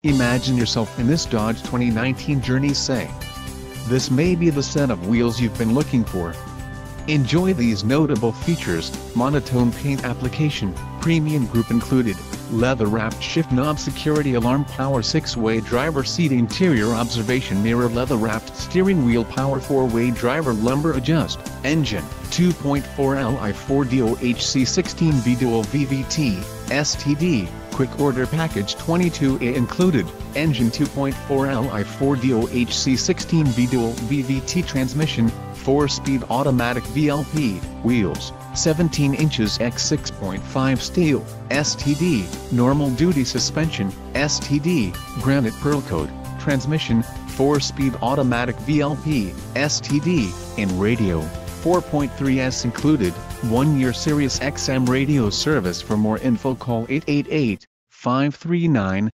Imagine yourself in this Dodge 2019 Journey say. This may be the set of wheels you've been looking for. Enjoy these notable features: monotone paint application, premium group included, leather-wrapped shift knob security alarm, power 6-way driver seat, interior observation mirror, leather-wrapped steering wheel, power 4-way driver, lumbar adjust, engine, 2.4 Li 4DOHC16V dual VVT, STD, quick order package 22A included, engine 2.4 Li 4DOHC16V dual VVT, transmission, 4-speed automatic VLP, wheels, 17 inches x 6.5 steel, STD, normal duty suspension, STD, granite pearl coat, transmission, 4-speed automatic VLP, STD, and radio, 4.3S included, 1-year Sirius XM radio service. For more info call 888-539-74